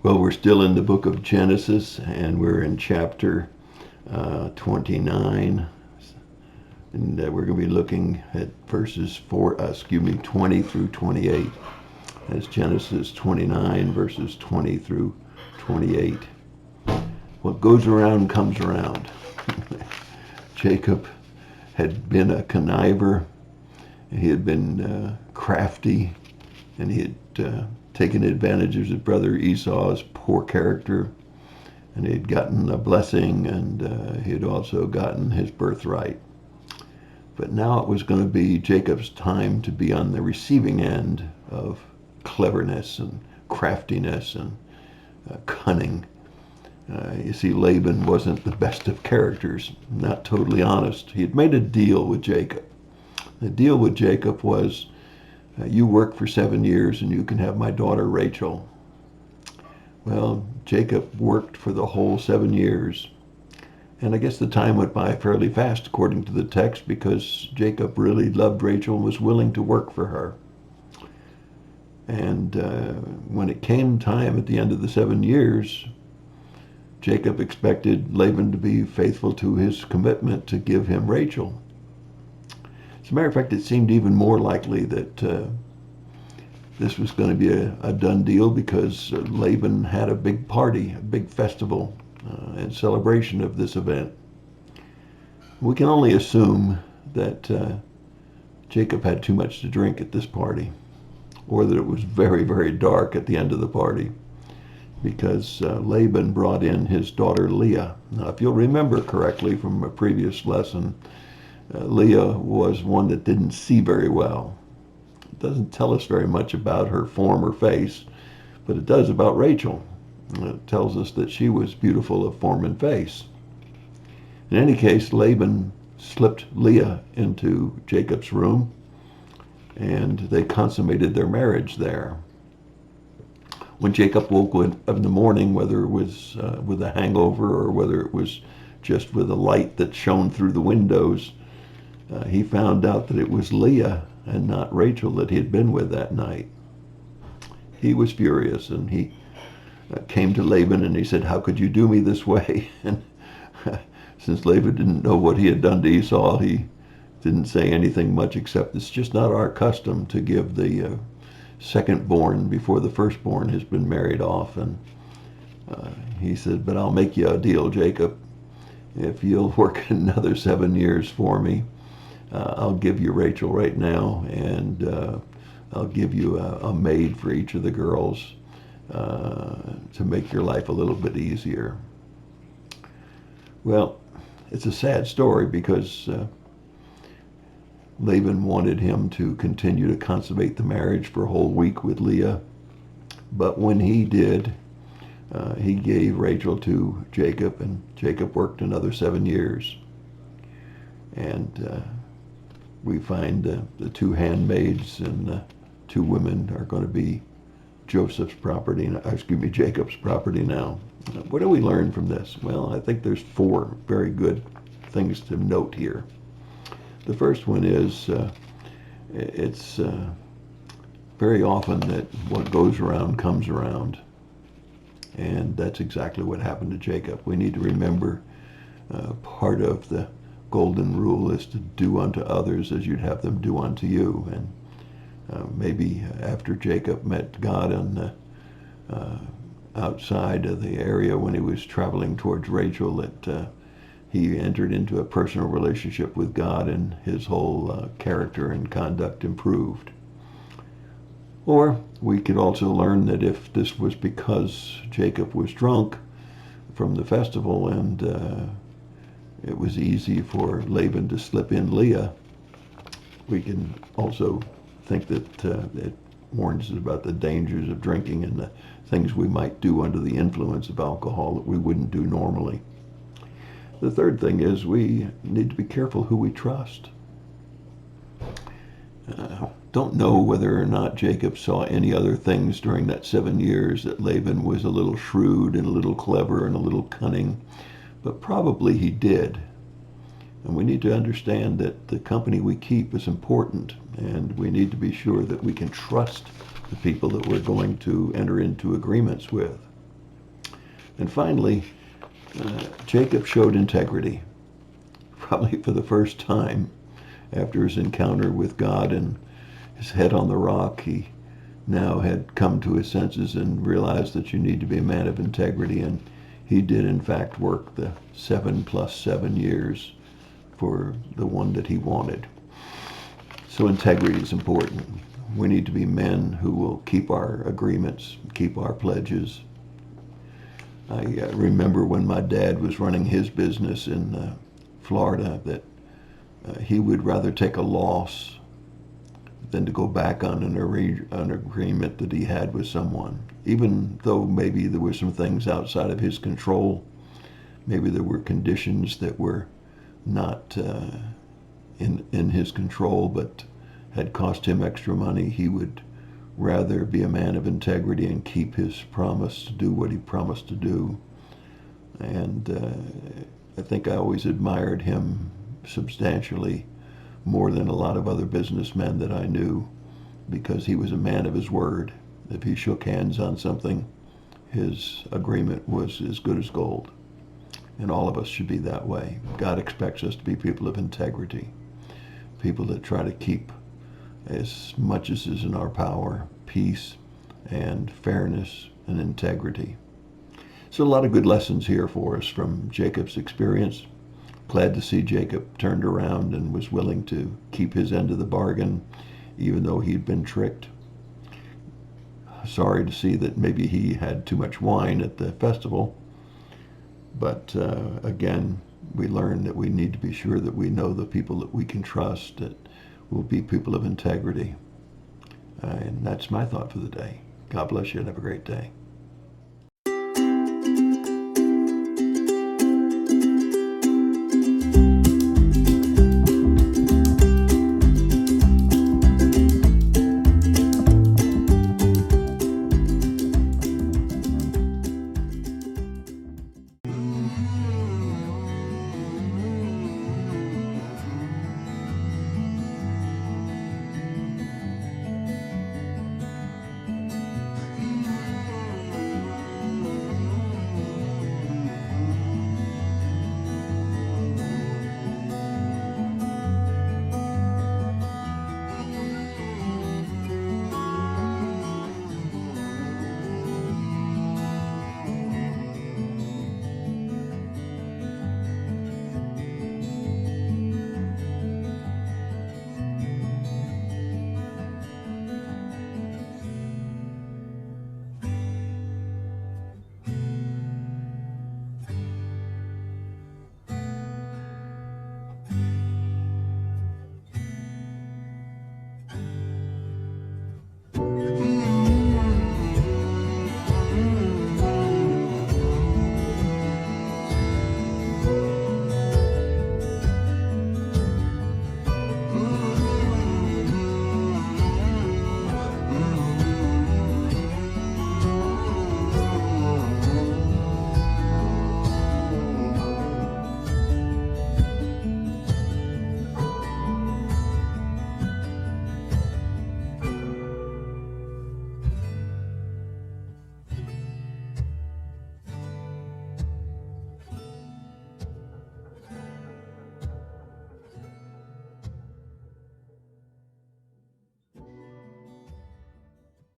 Well, we're still in the book of Genesis, and we're in chapter 29, and we're going to be looking at verses 20 through 28. That's Genesis 29, verses 20 through 28. What goes around comes around. Jacob had been a conniver. He had been crafty, and he had taken advantage of his brother Esau's poor character, and he had gotten a blessing, and he had also gotten his birthright. But now it was going to be Jacob's time to be on the receiving end of cleverness and craftiness and cunning. You see, Laban wasn't the best of characters, not totally honest. He had made a deal with Jacob. The deal with Jacob was, you work for 7 years and you can have my daughter Rachel. Well, Jacob worked for the whole 7 years. And I guess the time went by fairly fast according to the text, because Jacob really loved Rachel and was willing to work for her. And when it came time at the end of the 7 years, Jacob expected Laban to be faithful to his commitment to give him Rachel. As a matter of fact, it seemed even more likely that this was going to be a done deal, because Laban had a big party, a big festival in celebration of this event. We can only assume that Jacob had too much to drink at this party, or that it was very, very dark at the end of the party, because Laban brought in his daughter Leah. Now, if you'll remember correctly from a previous lesson, Leah was one that didn't see very well. It doesn't tell us very much about her form or face, but it does about Rachel. It tells us that she was beautiful of form and face. In any case, Laban slipped Leah into Jacob's room, and they consummated their marriage there. When Jacob woke up in the morning, whether it was with a hangover or whether it was just with a light that shone through the windows, he found out that it was Leah and not Rachel that he had been with that night. He was furious, and he came to Laban and he said, "How could you do me this way?" And since Laban didn't know what he had done to Esau, he didn't say anything much, except it's just not our custom to give the second-born before the firstborn has been married off. And he said, "But I'll make you a deal, Jacob. If you'll work another 7 years for me, I'll give you Rachel right now, and I'll give you a maid for each of the girls to make your life a little bit easier." Well, it's a sad story, because Laban wanted him to continue to consummate the marriage for a whole week with Leah. But when he did, he gave Rachel to Jacob, and Jacob worked another 7 years. And we find the two handmaids and the two women are going to be Jacob's property now. What do we learn from this? Well, I think there's 4 very good things to note here. The first one is it's very often that what goes around comes around. And that's exactly what happened to Jacob. We need to remember part of the golden rule is to do unto others as you'd have them do unto you. And maybe after Jacob met God on the outside of the area when he was traveling towards Rachel, that he entered into a personal relationship with God, and his whole character and conduct improved. Or we could also learn that if this was because Jacob was drunk from the festival, and it was easy for Laban to slip in Leah, we can also think that it warns us about the dangers of drinking and the things we might do under the influence of alcohol that we wouldn't do normally. The third thing is we need to be careful who we trust. Don't know whether or not Jacob saw any other things during that 7 years that Laban was a little shrewd and a little clever and a little cunning, but probably he did. And we need to understand that the company we keep is important, and we need to be sure that we can trust the people that we're going to enter into agreements with. And finally, Jacob showed integrity, probably for the first time after his encounter with God and his head on the rock. He now had come to his senses and realized that you need to be a man of integrity, and he did in fact work the 7 + 7 years for the one that he wanted. So integrity is important. We need to be men who will keep our agreements, keep our pledges. I remember when my dad was running his business in Florida that he would rather take a loss than to go back on an agreement that he had with someone. Even though maybe there were some things outside of his control, maybe there were conditions that were not in his control but had cost him extra money, he would rather be a man of integrity and keep his promise to do what he promised to do. And I think I always admired him substantially more than a lot of other businessmen that I knew, because he was a man of his word. If he shook hands on something, his agreement was as good as gold. And all of us should be that way. God expects us to be people of integrity, people that try to keep as much as is in our power, peace and fairness and integrity. So a lot of good lessons here for us from Jacob's experience. Glad to see Jacob turned around and was willing to keep his end of the bargain, even though he'd been tricked. Sorry to see that maybe he had too much wine at the festival. But again, we learn that we need to be sure that we know the people that we can trust, that will be people of integrity. And that's my thought for the day. God bless you and have a great day.